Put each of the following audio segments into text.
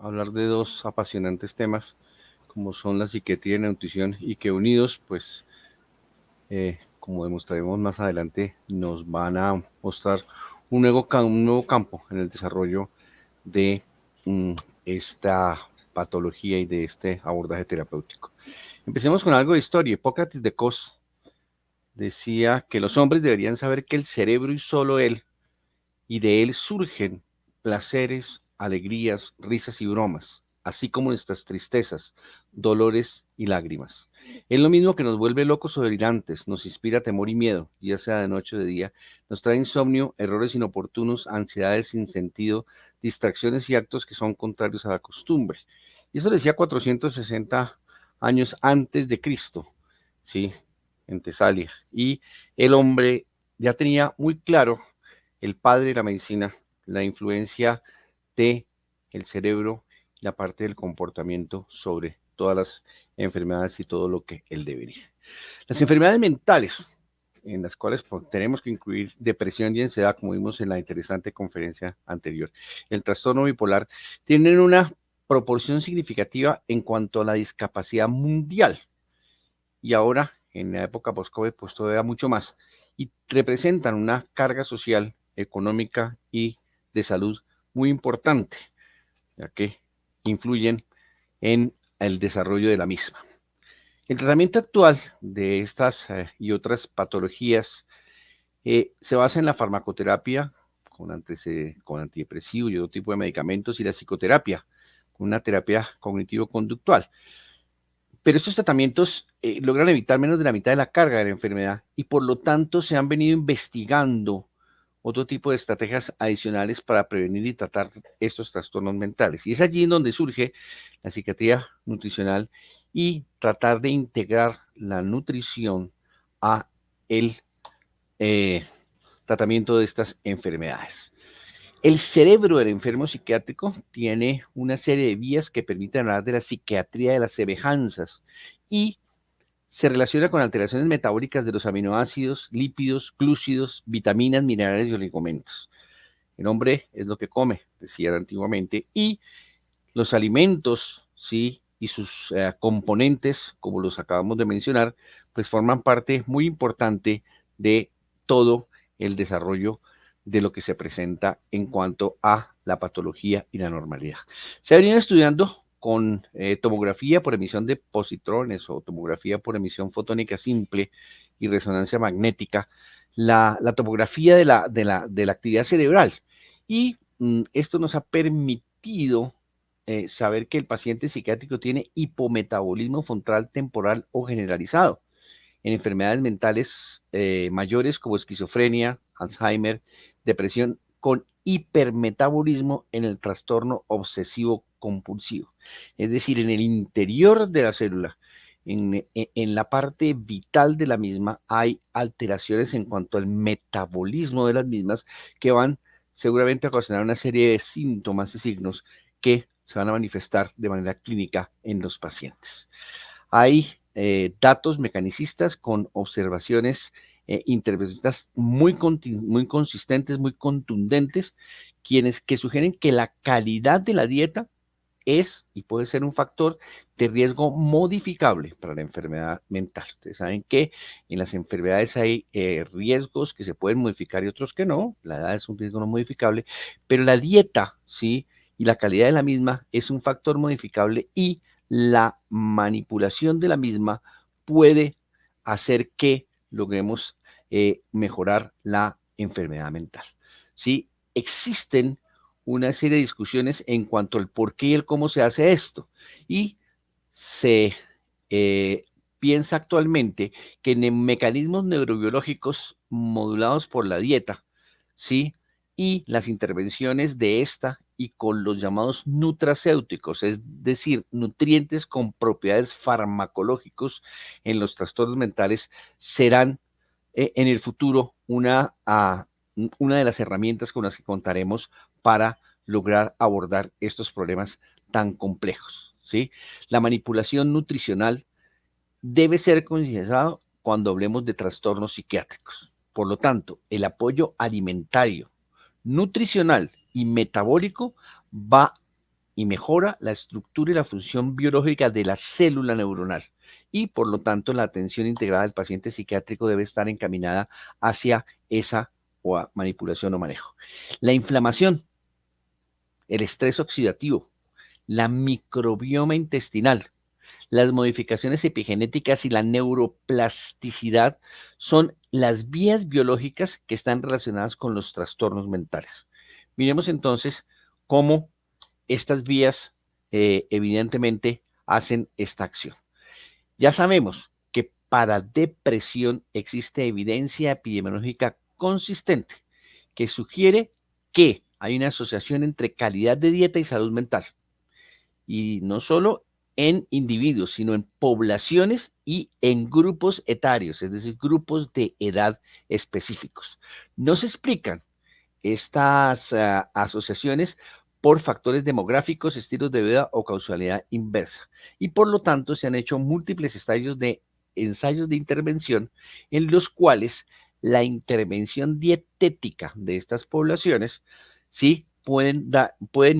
hablar de dos apasionantes temas como son la psiquiatría y la nutrición y que unidos, pues, como demostraremos más adelante, nos van a mostrar un nuevo campo en el desarrollo de esta patología y de este abordaje terapéutico. Empecemos con algo de historia. Hipócrates de Cos decía que los hombres deberían saber que el cerebro y solo él, y de él surgen placeres, alegrías, risas y bromas, así como nuestras tristezas, dolores y lágrimas. Es lo mismo que nos vuelve locos o delirantes, nos inspira temor y miedo, ya sea de noche o de día, nos trae insomnio, errores inoportunos, ansiedades sin sentido, distracciones y actos que son contrarios a la costumbre. Y eso lo decía 460 años antes de Cristo, ¿sí? En Tesalia. Y el hombre ya tenía muy claro, el padre de la medicina, la influencia de el cerebro, la parte del comportamiento sobre todas las enfermedades y todo lo que él debería. Las enfermedades mentales, en las cuales tenemos que incluir depresión y ansiedad, como vimos en la interesante conferencia anterior, el trastorno bipolar, tienen una proporción significativa en cuanto a la discapacidad mundial. Y ahora, en la época post-COVID, pues todavía mucho más. Y representan una carga social, económica y de salud muy importante, ya que influyen en el desarrollo de la misma. El tratamiento actual de estas y otras patologías se basa en la farmacoterapia con antidepresivos y otro tipo de medicamentos y la psicoterapia, con una terapia cognitivo-conductual. Pero estos tratamientos logran evitar menos de la mitad de la carga de la enfermedad y por lo tanto se han venido investigando otro tipo de estrategias adicionales para prevenir y tratar estos trastornos mentales. Y es allí en donde surge la psiquiatría nutricional y tratar de integrar la nutrición a el eh, tratamiento de estas enfermedades. El cerebro del enfermo psiquiátrico tiene una serie de vías que permiten hablar de la psiquiatría de las semejanzas y se relaciona con alteraciones metabólicas de los aminoácidos, lípidos, glúcidos, vitaminas, minerales y oligamentos. El hombre es lo que come, decían antiguamente, y los alimentos, sí, y sus componentes, como los acabamos de mencionar, pues forman parte muy importante de todo el desarrollo de lo que se presenta en cuanto a la patología y la normalidad. Se ha venido estudiando con tomografía por emisión de positrones o tomografía por emisión fotónica simple y resonancia magnética, la tomografía de la actividad cerebral. Y esto nos ha permitido saber que el paciente psiquiátrico tiene hipometabolismo frontal temporal o generalizado en enfermedades mentales mayores como esquizofrenia, Alzheimer, depresión, con hipermetabolismo en el trastorno obsesivo compulsivo. Es decir, en el interior de la célula, en la parte vital de la misma, hay alteraciones en cuanto al metabolismo de las mismas que van seguramente a ocasionar una serie de síntomas y signos que se van a manifestar de manera clínica en los pacientes. Hay datos mecanicistas con observaciones intervencionistas muy consistentes, muy contundentes, quienes que sugieren que la calidad de la dieta es y puede ser un factor de riesgo modificable para la enfermedad mental. Ustedes saben que en las enfermedades hay riesgos que se pueden modificar y otros que no. La edad es un riesgo no modificable, pero la dieta, sí, y la calidad de la misma es un factor modificable y la manipulación de la misma puede hacer que logremos mejorar la enfermedad mental. Sí, existen una serie de discusiones en cuanto al por qué y el cómo se hace esto. Y se eh, piensa actualmente que en mecanismos neurobiológicos modulados por la dieta, ¿sí? Y las intervenciones de esta y con los llamados nutracéuticos, es decir, nutrientes con propiedades farmacológicos en los trastornos mentales, serán en el futuro una de las herramientas con las que contaremos para lograr abordar estos problemas tan complejos, ¿sí? La manipulación nutricional debe ser considerado cuando hablemos de trastornos psiquiátricos. Por lo tanto, el apoyo alimentario, nutricional y metabólico va y mejora la estructura y la función biológica de la célula neuronal. Y por lo tanto, la atención integrada del paciente psiquiátrico debe estar encaminada hacia esa manipulación o manejo. La inflamación, el estrés oxidativo, la microbioma intestinal, las modificaciones epigenéticas y la neuroplasticidad son las vías biológicas que están relacionadas con los trastornos mentales. Miremos entonces cómo estas vías evidentemente hacen esta acción. Ya sabemos que para depresión existe evidencia epidemiológica consistente que sugiere que hay una asociación entre calidad de dieta y salud mental. Y no solo en individuos, sino en poblaciones y en grupos etarios, es decir, grupos de edad específicos. No se explican estas asociaciones por factores demográficos, estilos de vida o causalidad inversa. Y por lo tanto se han hecho múltiples ensayos de intervención en los cuales la intervención dietética de estas poblaciones sí pueden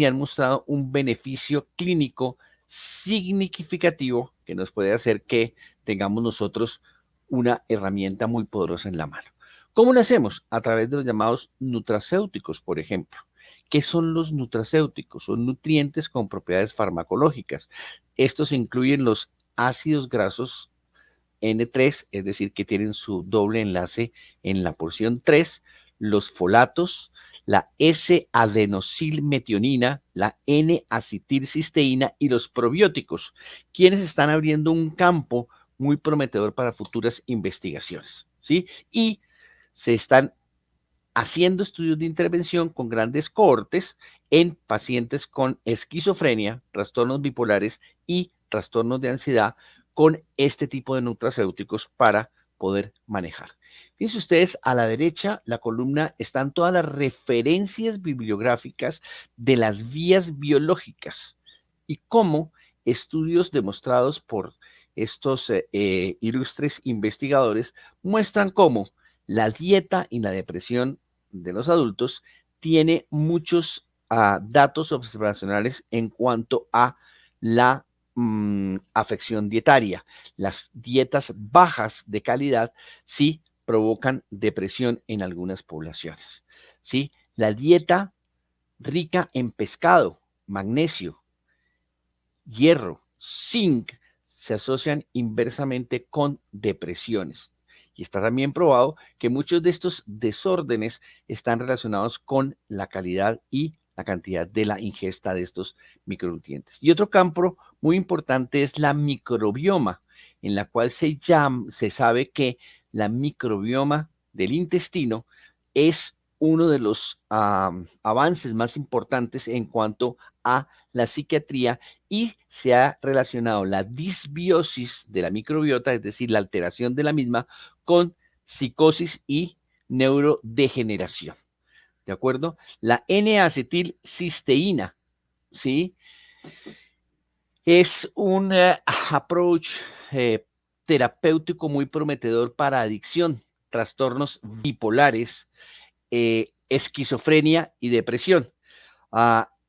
y han mostrado un beneficio clínico significativo que nos puede hacer que tengamos nosotros una herramienta muy poderosa en la mano. ¿Cómo lo hacemos? A través de los llamados nutracéuticos, por ejemplo. ¿Qué son los nutracéuticos? Son nutrientes con propiedades farmacológicas. Estos incluyen los ácidos grasos N3, es decir, que tienen su doble enlace en la porción 3, los folatos, la S-adenosilmetionina, la N-acetilcisteína y los probióticos, quienes están abriendo un campo muy prometedor para futuras investigaciones, ¿sí? Y se están haciendo estudios de intervención con grandes cohortes en pacientes con esquizofrenia, trastornos bipolares y trastornos de ansiedad con este tipo de nutracéuticos para poder manejar. Fíjense ustedes, a la derecha, la columna, están todas las referencias bibliográficas de las vías biológicas y cómo estudios demostrados por estos ilustres investigadores muestran cómo la dieta y la depresión de los adultos tiene muchos datos observacionales en cuanto a la afección dietaria. Las dietas bajas de calidad sí provocan depresión en algunas poblaciones. ¿Sí? La dieta rica en pescado, magnesio, hierro, zinc, se asocian inversamente con depresiones. Y está también probado que muchos de estos desórdenes están relacionados con la calidad y la cantidad de la ingesta de estos micronutrientes. Y otro campo muy importante es la microbioma, en la cual se sabe que la microbioma del intestino es uno de los avances más importantes en cuanto a la psiquiatría y se ha relacionado la disbiosis de la microbiota, es decir, la alteración de la misma, con psicosis y neurodegeneración. ¿De acuerdo? La N-acetilcisteína, ¿sí? Es un approach terapéutico muy prometedor para adicción, trastornos bipolares, esquizofrenia y depresión.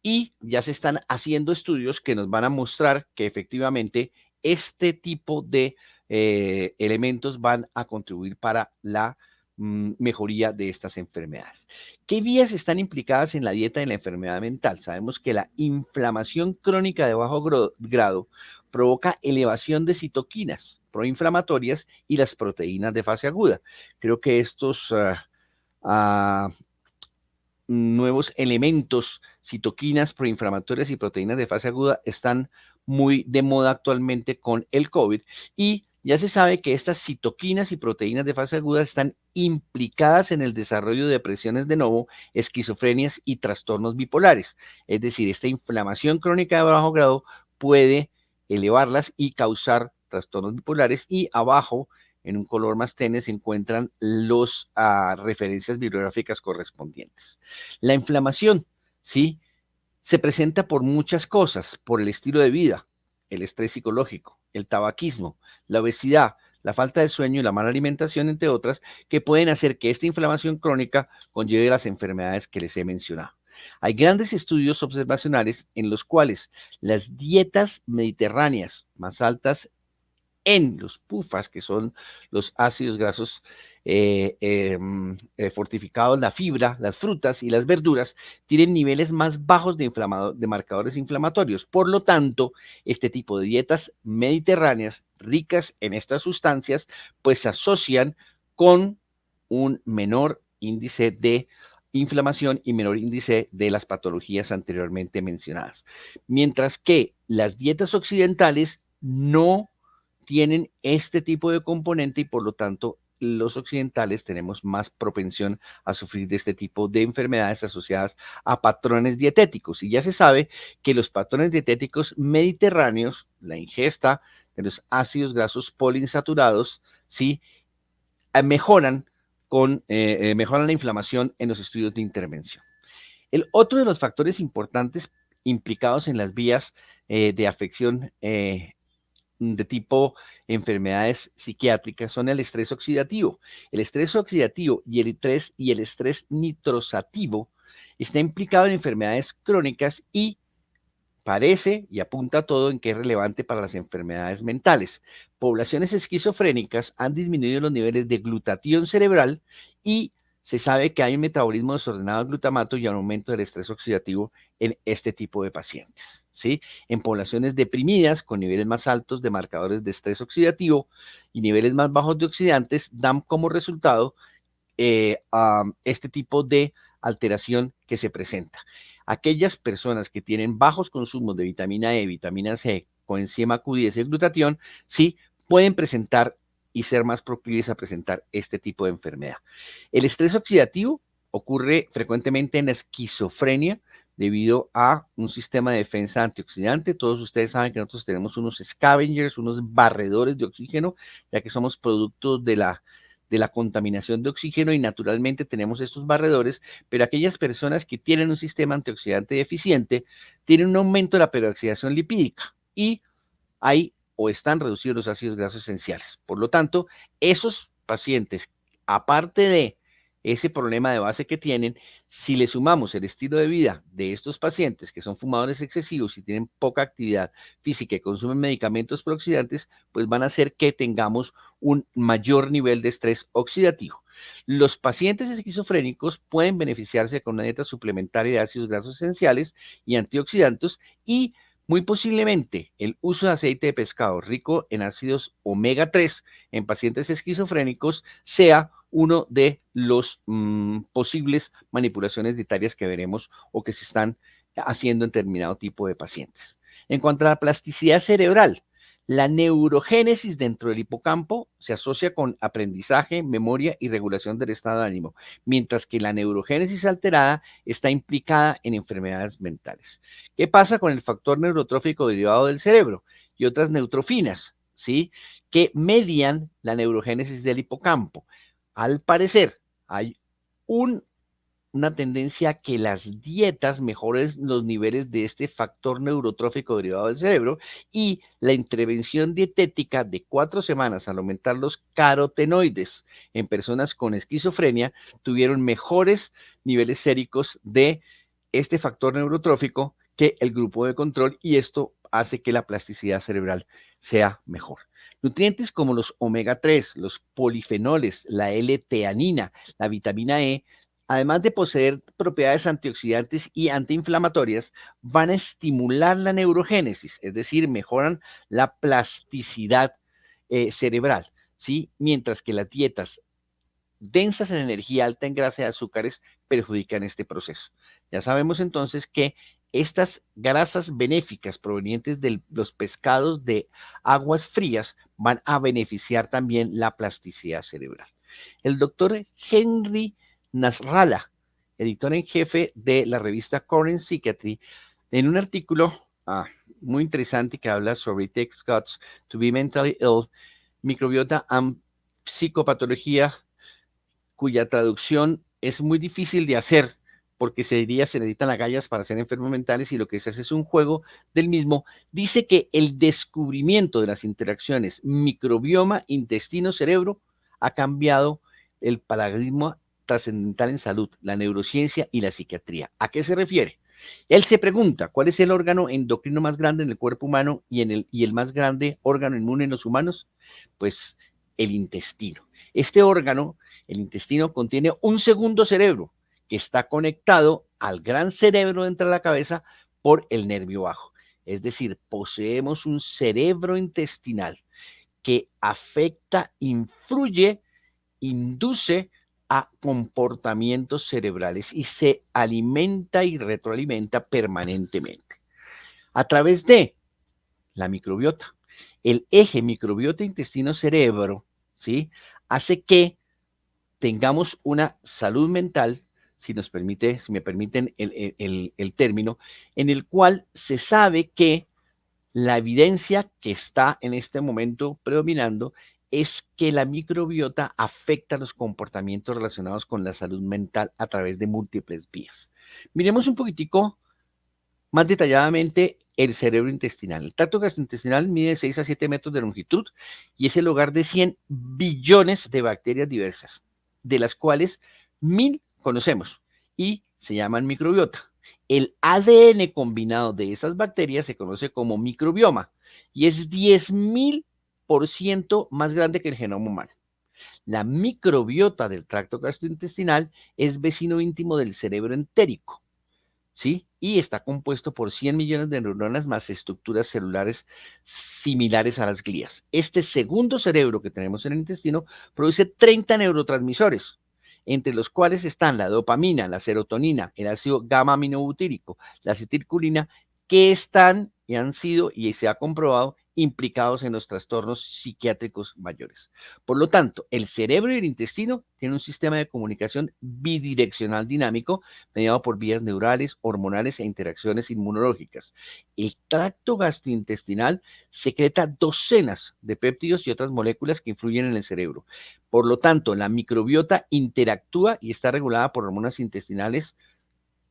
Y ya se están haciendo estudios que nos van a mostrar que efectivamente este tipo de elementos van a contribuir para la mejoría de estas enfermedades. ¿Qué vías están implicadas en la dieta y en la enfermedad mental? Sabemos que la inflamación crónica de bajo grado provoca elevación de citoquinas proinflamatorias y las proteínas de fase aguda. Creo que estos nuevos elementos, citoquinas proinflamatorias y proteínas de fase aguda, están muy de moda actualmente con el COVID y ya se sabe que estas citoquinas y proteínas de fase aguda están implicadas en el desarrollo de depresiones de novo, esquizofrenias y trastornos bipolares. Es decir, esta inflamación crónica de bajo grado puede elevarlas y causar trastornos bipolares y abajo en un color más tenue se encuentran las referencias bibliográficas correspondientes. La inflamación, ¿sí? Se presenta por muchas cosas, por el estilo de vida, el estrés psicológico, el tabaquismo, la obesidad, la falta de sueño y la mala alimentación, entre otras, que pueden hacer que esta inflamación crónica conlleve las enfermedades que les he mencionado. Hay grandes estudios observacionales en los cuales las dietas mediterráneas más altas en los PUFAs, que son los ácidos grasos fortificados, la fibra, las frutas y las verduras, tienen niveles más bajos de marcadores inflamatorios. Por lo tanto, este tipo de dietas mediterráneas ricas en estas sustancias, pues se asocian con un menor índice de inflamación y menor índice de las patologías anteriormente mencionadas. Mientras que las dietas occidentales no tienen este tipo de componente y por lo tanto los occidentales tenemos más propensión a sufrir de este tipo de enfermedades asociadas a patrones dietéticos. Y ya se sabe que los patrones dietéticos mediterráneos, la ingesta de los ácidos grasos poliinsaturados, ¿sí? mejoran, mejoran la inflamación en los estudios de intervención. El otro de los factores importantes implicados en las vías de afección de tipo enfermedades psiquiátricas son el estrés oxidativo. El estrés oxidativo y el estrés nitrosativo está implicado en enfermedades crónicas y parece y apunta todo en que es relevante para las enfermedades mentales. Poblaciones esquizofrénicas han disminuido los niveles de glutatión cerebral y se sabe que hay un metabolismo desordenado del glutamato y un aumento del estrés oxidativo en este tipo de pacientes. ¿Sí? En poblaciones deprimidas con niveles más altos de marcadores de estrés oxidativo y niveles más bajos de oxidantes dan como resultado este tipo de alteración que se presenta. Aquellas personas que tienen bajos consumos de vitamina E, vitamina C, coenzima Q10 y glutatión, sí pueden presentar y ser más proclives a presentar este tipo de enfermedad. El estrés oxidativo ocurre frecuentemente en la esquizofrenia debido a un sistema de defensa antioxidante. Todos ustedes saben que nosotros tenemos unos scavengers, unos barredores de oxígeno, ya que somos productos de la contaminación de oxígeno y naturalmente tenemos estos barredores, pero aquellas personas que tienen un sistema antioxidante deficiente tienen un aumento de la peroxidación lipídica y hay o están reducidos los ácidos grasos esenciales. Por lo tanto, esos pacientes, aparte de ese problema de base que tienen, si le sumamos el estilo de vida de estos pacientes que son fumadores excesivos y tienen poca actividad física y consumen medicamentos prooxidantes, pues van a hacer que tengamos un mayor nivel de estrés oxidativo. Los pacientes esquizofrénicos pueden beneficiarse con una dieta suplementaria de ácidos grasos esenciales y antioxidantes y muy posiblemente el uso de aceite de pescado rico en ácidos omega 3 en pacientes esquizofrénicos sea uno de los posibles manipulaciones dietarias que veremos o que se están haciendo en determinado tipo de pacientes. En cuanto a la plasticidad cerebral, la neurogénesis dentro del hipocampo se asocia con aprendizaje, memoria y regulación del estado de ánimo, mientras que la neurogénesis alterada está implicada en enfermedades mentales. ¿Qué pasa con el factor neurotrófico derivado del cerebro y otras neutrofinas, ¿sí? que median la neurogénesis del hipocampo? Al parecer, hay un una tendencia a que las dietas mejoren los niveles de este factor neurotrófico derivado del cerebro y la intervención dietética de 4 semanas al aumentar los carotenoides en personas con esquizofrenia tuvieron mejores niveles séricos de este factor neurotrófico que el grupo de control y esto hace que la plasticidad cerebral sea mejor. Nutrientes como los omega 3, los polifenoles, la L-teanina, la vitamina E, además de poseer propiedades antioxidantes y antiinflamatorias, van a estimular la neurogénesis, es decir, mejoran la plasticidad cerebral, ¿sí? Mientras que las dietas densas en energía, alta en grasa y azúcares perjudican este proceso. Ya sabemos entonces que estas grasas benéficas provenientes de los pescados de aguas frías van a beneficiar también la plasticidad cerebral. El doctor Henry Nasrallah, editor en jefe de la revista Current Psychiatry, en un artículo muy interesante que habla sobre It Takes Guts to Be Mentally Ill, microbiota and psicopatología, cuya traducción es muy difícil de hacer porque se diría se necesitan agallas para ser enfermos mentales y lo que se hace es un juego del mismo, dice que el descubrimiento de las interacciones microbioma, intestino, cerebro ha cambiado el paradigma trascendental en salud, la neurociencia y la psiquiatría. ¿A qué se refiere? Él se pregunta, ¿cuál es el órgano endocrino más grande en el cuerpo humano y el más grande órgano inmune en los humanos? Pues el intestino. Este órgano, el intestino, contiene un segundo cerebro que está conectado al gran cerebro dentro de la cabeza por el nervio vago. Es decir, poseemos un cerebro intestinal que afecta, influye, induce a comportamientos cerebrales y se alimenta y retroalimenta permanentemente a través de la microbiota. El eje microbiota intestino-cerebro, ¿sí?, hace que tengamos una salud mental, si me permiten el término, en el cual se sabe que la evidencia que está en este momento predominando es que la microbiota afecta los comportamientos relacionados con la salud mental a través de múltiples vías. Miremos un poquitico más detalladamente el cerebro intestinal. El tracto gastrointestinal mide 6 a 7 metros de longitud y es el hogar de 100 billones de bacterias diversas, de las cuales 1000 conocemos y se llaman microbiota. El ADN combinado de esas bacterias se conoce como microbioma y es 10.000% más grande que el genoma humano. La microbiota del tracto gastrointestinal es vecino íntimo del cerebro entérico, ¿sí? Y está compuesto por 100 millones de neuronas más estructuras celulares similares a las glías. Este segundo cerebro que tenemos en el intestino produce 30 neurotransmisores, entre los cuales están la dopamina, la serotonina, el ácido gamma aminobutírico, la acetilcolina, que están y han sido, y se ha comprobado, implicados en los trastornos psiquiátricos mayores. Por lo tanto, el cerebro y el intestino tienen un sistema de comunicación bidireccional dinámico mediado por vías neurales, hormonales e interacciones inmunológicas. El tracto gastrointestinal secreta docenas de péptidos y otras moléculas que influyen en el cerebro. Por lo tanto, la microbiota interactúa y está regulada por hormonas intestinales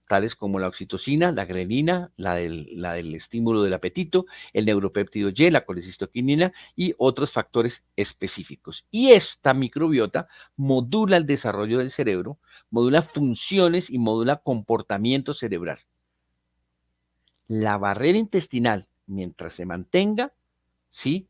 tales como la oxitocina, la grelina, la del estímulo del apetito, el neuropéptido Y, la colecistoquinina y otros factores específicos. Y esta microbiota modula el desarrollo del cerebro, modula funciones y modula comportamiento cerebral. La barrera intestinal, mientras se mantenga, sí,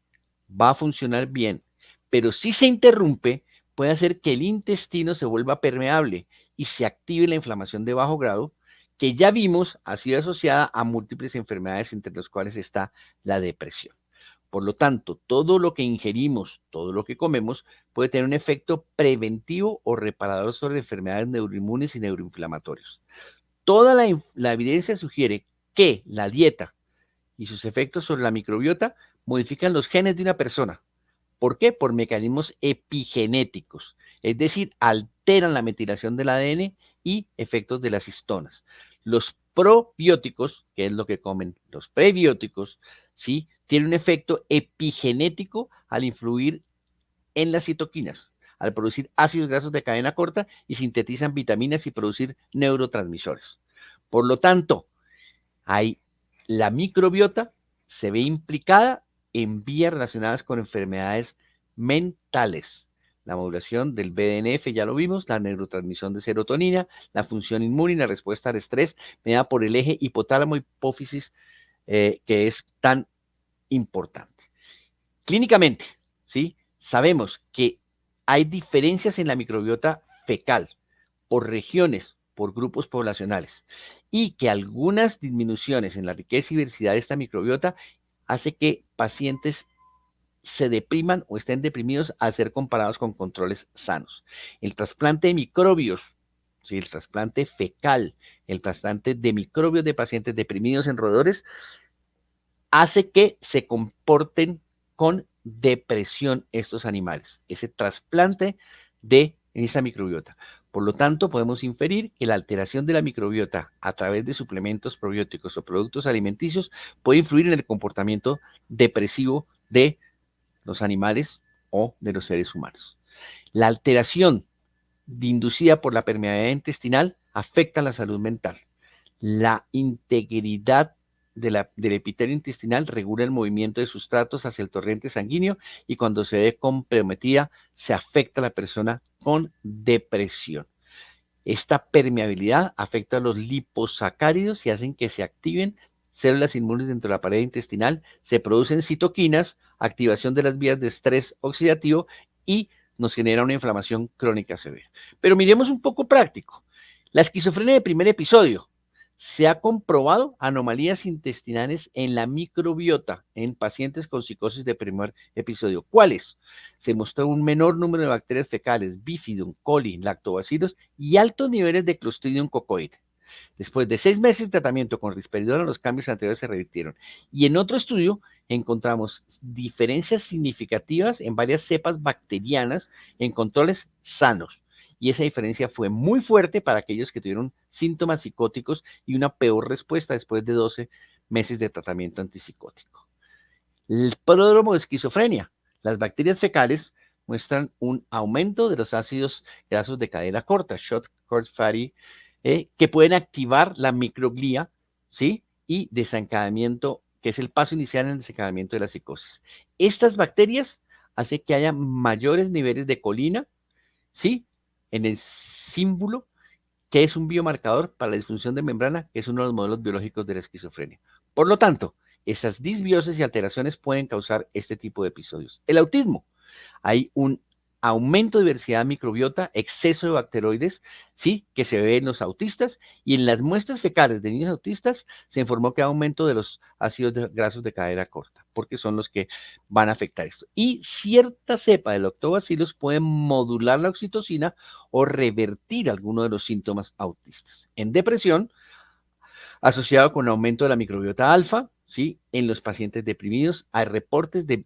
va a funcionar bien, pero si se interrumpe, puede hacer que el intestino se vuelva permeable y se active la inflamación de bajo grado, que ya vimos ha sido asociada a múltiples enfermedades, entre las cuales está la depresión. Por lo tanto, todo lo que ingerimos, todo lo que comemos, puede tener un efecto preventivo o reparador sobre enfermedades neuroinmunes y neuroinflamatorios. Toda la evidencia sugiere que la dieta y sus efectos sobre la microbiota modifican los genes de una persona. ¿Por qué? Por mecanismos epigenéticos, es decir, alteran la metilación del ADN y efectos de las histonas. Los probióticos, que es lo que comen los prebióticos, ¿sí?, tienen un efecto epigenético al influir en las citoquinas, al producir ácidos grasos de cadena corta y sintetizan vitaminas y producir neurotransmisores. Por lo tanto, la microbiota se ve implicada en vías relacionadas con enfermedades mentales. La modulación del BDNF, ya lo vimos, la neurotransmisión de serotonina, la función inmune y la respuesta al estrés, mediada por el eje hipotálamo-hipófisis, que es tan importante. Clínicamente, ¿sí?, sabemos que hay diferencias en la microbiota fecal por regiones, por grupos poblacionales, y que algunas disminuciones en la riqueza y diversidad de esta microbiota hace que pacientes se depriman o estén deprimidos al ser comparados con controles sanos. El trasplante de microbios, ¿sí?, el trasplante fecal, el trasplante de microbios de pacientes deprimidos en roedores, hace que se comporten con depresión estos animales, ese trasplante de esa microbiota. Por lo tanto, podemos inferir que la alteración de la microbiota a través de suplementos probióticos o productos alimenticios puede influir en el comportamiento depresivo de los animales o de los seres humanos. La alteración inducida por la permeabilidad intestinal afecta la salud mental. La integridad del epitelio intestinal regula el movimiento de sustratos hacia el torrente sanguíneo y cuando se ve comprometida se afecta a la persona con depresión. Esta permeabilidad afecta a los liposacáridos y hacen que se activen células inmunes dentro de la pared intestinal, se producen citoquinas, activación de las vías de estrés oxidativo y nos genera una inflamación crónica severa. Pero miremos un poco práctico. La esquizofrenia de primer episodio. Se ha comprobado anomalías intestinales en la microbiota en pacientes con psicosis de primer episodio. ¿Cuáles? Se mostró un menor número de bacterias fecales, Bifidum, coli, lactobacillus y altos niveles de Clostridium cocoide. Después de 6 meses de tratamiento con risperidona, los cambios anteriores se revirtieron. Y en otro estudio encontramos diferencias significativas en varias cepas bacterianas en controles sanos. Y esa diferencia fue muy fuerte para aquellos que tuvieron síntomas psicóticos y una peor respuesta después de 12 meses de tratamiento antipsicótico. El pródromo de esquizofrenia. Las bacterias fecales muestran un aumento de los ácidos grasos de cadena corta, short cord fatty, que pueden activar la microglía, ¿sí? Y desencadenamiento, que es el paso inicial en el desencadenamiento de la psicosis. Estas bacterias hacen que haya mayores niveles de colina, ¿sí? En el símbolo, que es un biomarcador para la disfunción de membrana, que es uno de los modelos biológicos de la esquizofrenia. Por lo tanto, esas disbiosis y alteraciones pueden causar este tipo de episodios. El autismo. Hay un aumento de diversidad microbiota, exceso de bacteroides, sí, que se ve en los autistas, y en las muestras fecales de niños autistas se informó que hay aumento de los ácidos grasos de cadena corta, porque son los que van a afectar esto. Y cierta cepa de lactobacillus puede modular la oxitocina o revertir algunos de los síntomas autistas. En depresión, asociado con aumento de la microbiota alfa, ¿sí? En los pacientes deprimidos hay reportes de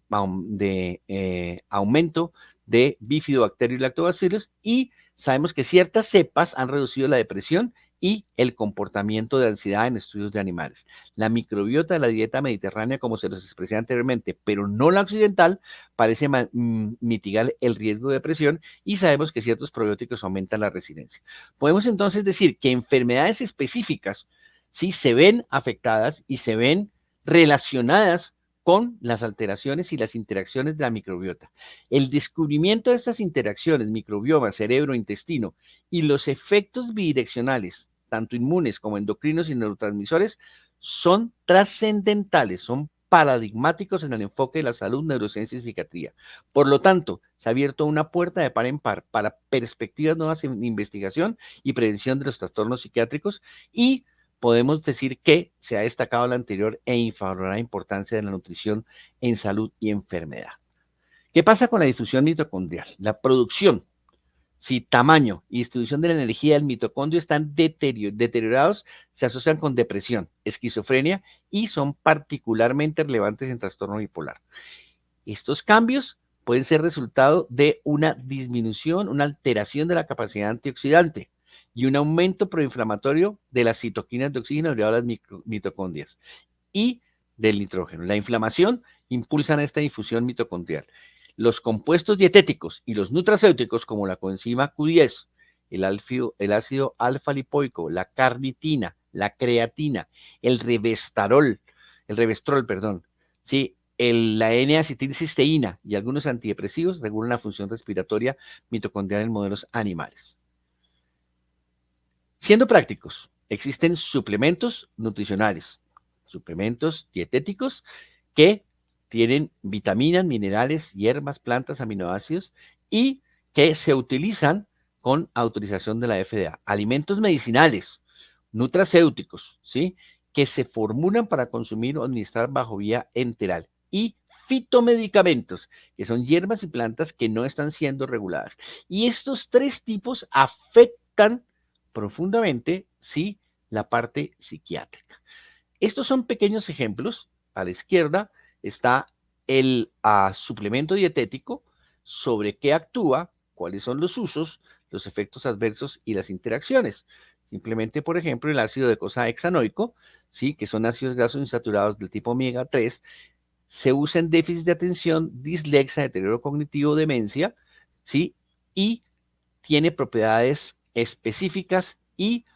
aumento de bifidobacterium y lactobacillus y sabemos que ciertas cepas han reducido la depresión y el comportamiento de ansiedad en estudios de animales. La microbiota de la dieta mediterránea, como se los expresé anteriormente, pero no la occidental, parece mitigar el riesgo de depresión y sabemos que ciertos probióticos aumentan la resiliencia. Podemos entonces decir que enfermedades específicas sí se ven afectadas y se ven relacionadas con las alteraciones y las interacciones de la microbiota. El descubrimiento de estas interacciones, microbioma, cerebro, intestino, y los efectos bidireccionales, tanto inmunes como endocrinos y neurotransmisores, son trascendentales, son paradigmáticos en el enfoque de la salud, neurociencia y psiquiatría. Por lo tanto, se ha abierto una puerta de par en par para perspectivas nuevas en investigación y prevención de los trastornos psiquiátricos y podemos decir que se ha destacado la anterior e infravalorada importancia de la nutrición en salud y enfermedad. ¿Qué pasa con la difusión mitocondrial? La producción, si tamaño y distribución de la energía del mitocondrio están deteriorados, se asocian con depresión, esquizofrenia y son particularmente relevantes en trastorno bipolar. Estos cambios pueden ser resultado de una disminución, una alteración de la capacidad antioxidante y un aumento proinflamatorio de las citoquinas de oxígeno derivado de las mitocondrias y del nitrógeno. La inflamación impulsan esta difusión mitocondrial. Los compuestos dietéticos y los nutracéuticos como la coenzima Q10, el ácido alfa-lipoico, la carnitina, la creatina, el revestrol, ¿sí? La N-acetilcisteína y algunos antidepresivos regulan la función respiratoria mitocondrial en modelos animales. Siendo prácticos, existen suplementos nutricionales, suplementos dietéticos que tienen vitaminas, minerales, hierbas, plantas, aminoácidos y que se utilizan con autorización de la FDA. Alimentos medicinales, nutracéuticos, ¿sí? Que se formulan para consumir o administrar bajo vía enteral y fitomedicamentos, que son hierbas y plantas que no están siendo reguladas. Y estos tres tipos afectan profundamente, sí, la parte psiquiátrica. Estos son pequeños ejemplos. A la izquierda está el suplemento dietético, sobre qué actúa, cuáles son los usos, los efectos adversos y las interacciones. Simplemente, por ejemplo, el ácido docosahexanoico, ¿sí? Que son ácidos grasos insaturados del tipo omega 3, se usa en déficit de atención, dislexia, deterioro cognitivo, demencia, ¿sí? Y tiene propiedades específicas y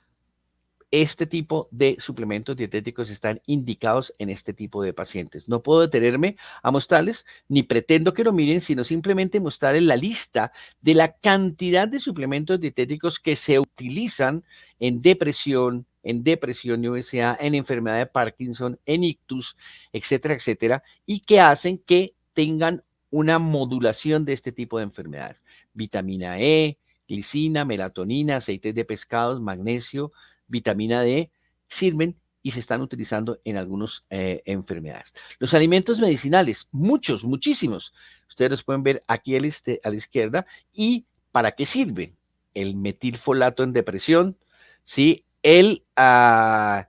este tipo de suplementos dietéticos están indicados en este tipo de pacientes. No puedo detenerme a mostrarles, ni pretendo que lo miren, sino simplemente mostrarles la lista de la cantidad de suplementos dietéticos que se utilizan en depresión y obesidad, en enfermedad de Parkinson, en ictus, etcétera, etcétera, y que hacen que tengan una modulación de este tipo de enfermedades. Vitamina E, glicina, melatonina, aceites de pescados, magnesio, vitamina D, sirven y se están utilizando en algunas enfermedades. Los alimentos medicinales, muchos, muchísimos. Ustedes los pueden ver aquí a la izquierda. ¿Y para qué sirven? El metilfolato en depresión, ¿sí? La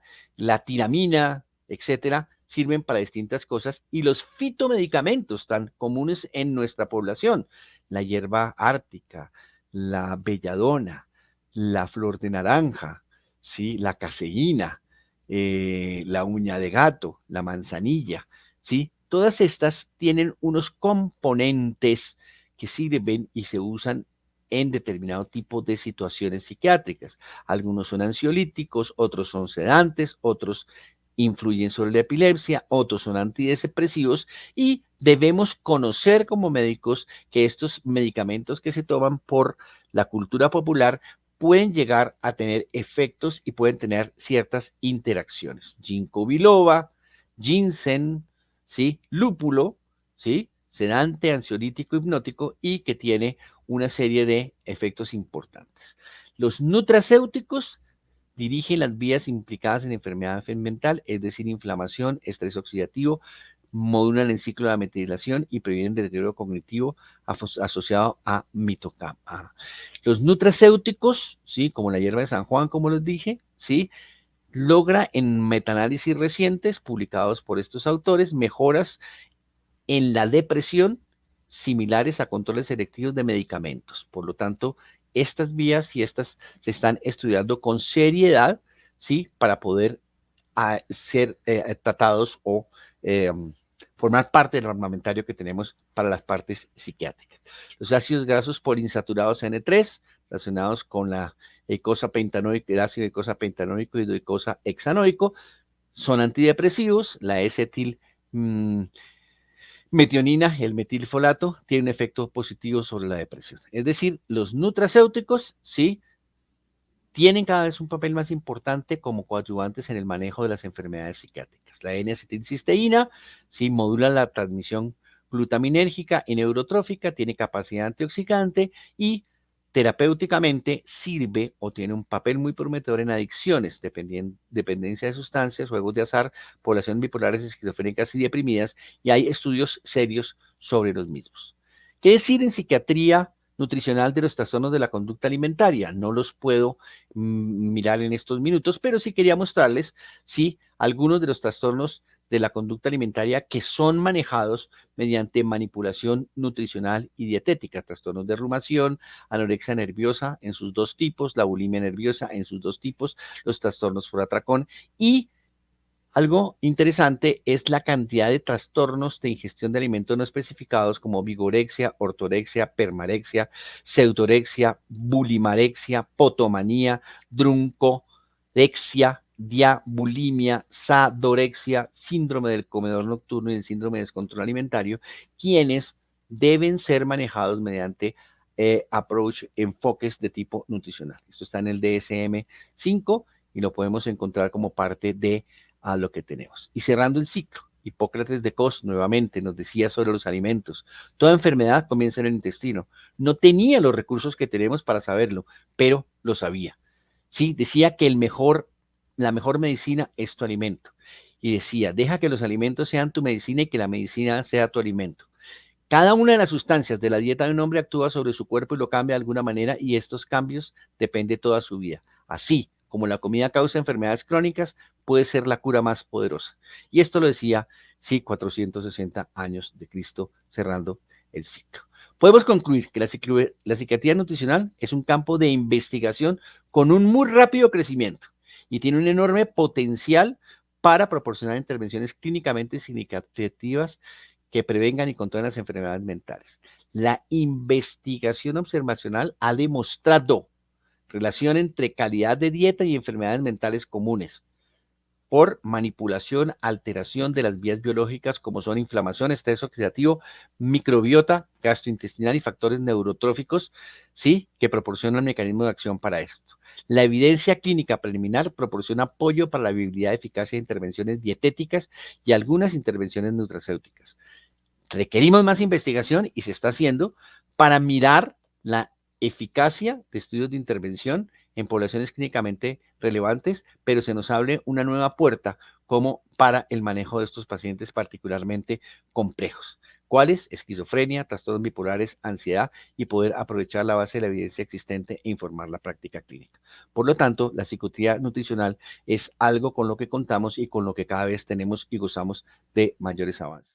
tiramina, etcétera, sirven para distintas cosas. Y los fitomedicamentos tan comunes en nuestra población, la hierba ártica, la belladona, la flor de naranja, ¿sí? La caseína, la uña de gato, la manzanilla, ¿sí? Todas estas tienen unos componentes que sirven y se usan en determinado tipo de situaciones psiquiátricas. Algunos son ansiolíticos, otros son sedantes, otros influyen sobre la epilepsia, otros son antidepresivos y debemos conocer como médicos que estos medicamentos que se toman por la cultura popular pueden llegar a tener efectos y pueden tener ciertas interacciones. Ginkgo biloba, ginseng, ¿sí? Lúpulo, ¿sí? Sedante, ansiolítico, hipnótico y que tiene una serie de efectos importantes. Los nutracéuticos dirigen las vías implicadas en enfermedad mental, es decir, inflamación, estrés oxidativo, modulan el ciclo de la metilación y previenen deterioro cognitivo asociado a mitocama. Los nutracéuticos, ¿sí? Como la hierba de San Juan, como les dije, ¿sí? Logra en metaanálisis recientes publicados por estos autores mejoras en la depresión similares a controles selectivos de medicamentos. Por lo tanto, estas vías y estas se están estudiando con seriedad, ¿sí? Para poder ser tratados o formar parte del armamentario que tenemos para las partes psiquiátricas. Los ácidos grasos poliinsaturados N3, relacionados con la eicosa pentanoica, el ácido eicosa pentanoico y eicosa hexanoico, son antidepresivos. La S-etil metionina, el metilfolato, tiene un efecto positivo sobre la depresión. Es decir, los nutracéuticos, sí, tienen cada vez un papel más importante como coadyuvantes en el manejo de las enfermedades psiquiátricas. La N-acetilcisteína, sí, modula la transmisión glutaminérgica y neurotrófica, tiene capacidad antioxidante y terapéuticamente sirve o tiene un papel muy prometedor en adicciones, dependencia de sustancias, juegos de azar, poblaciones bipolares, esquizofrénicas y deprimidas, y hay estudios serios sobre los mismos. ¿Qué decir en psiquiatría nutricional de los trastornos de la conducta alimentaria? No los puedo mirar en estos minutos, pero sí quería mostrarles, sí, algunos de los trastornos de la conducta alimentaria que son manejados mediante manipulación nutricional y dietética, trastornos de rumación, anorexia nerviosa en sus dos tipos, la bulimia nerviosa en sus dos tipos, los trastornos por atracón y algo interesante es la cantidad de trastornos de ingestión de alimentos no especificados como vigorexia, ortorexia, permarexia, pseudorexia, bulimarexia, potomanía, druncodexia, diabulimia, sadorexia, síndrome del comedor nocturno y el síndrome de descontrol alimentario, quienes deben ser manejados mediante enfoques de tipo nutricional. Esto está en el DSM-5 y lo podemos encontrar como parte de a lo que tenemos. Y cerrando el ciclo, Hipócrates de Kos nuevamente nos decía sobre los alimentos. Toda enfermedad comienza en el intestino. No tenía los recursos que tenemos para saberlo, pero lo sabía. Sí, decía que la mejor medicina es tu alimento. Y decía, deja que los alimentos sean tu medicina y que la medicina sea tu alimento. Cada una de las sustancias de la dieta de un hombre actúa sobre su cuerpo y lo cambia de alguna manera y estos cambios dependen de toda su vida. Así como la comida causa enfermedades crónicas, puede ser la cura más poderosa. Y esto lo decía, sí, 460 años de Cristo cerrando el ciclo. Podemos concluir que la psiquiatría nutricional es un campo de investigación con un muy rápido crecimiento y tiene un enorme potencial para proporcionar intervenciones clínicamente significativas que prevengan y controlen las enfermedades mentales. La investigación observacional ha demostrado relación entre calidad de dieta y enfermedades mentales comunes por manipulación, alteración de las vías biológicas como son inflamación, estrés oxidativo, microbiota gastrointestinal y factores neurotróficos, ¿sí? Que proporcionan mecanismos de acción para esto. La evidencia clínica preliminar proporciona apoyo para la viabilidad, eficacia de intervenciones dietéticas y algunas intervenciones nutracéuticas. Requerimos más investigación y se está haciendo para mirar la eficacia de estudios de intervención en poblaciones clínicamente relevantes, pero se nos abre una nueva puerta como para el manejo de estos pacientes particularmente complejos. ¿Cuáles? Esquizofrenia, trastornos bipolares, ansiedad y poder aprovechar la base de la evidencia existente e informar la práctica clínica. Por lo tanto, la psicología nutricional es algo con lo que contamos y con lo que cada vez tenemos y gozamos de mayores avances.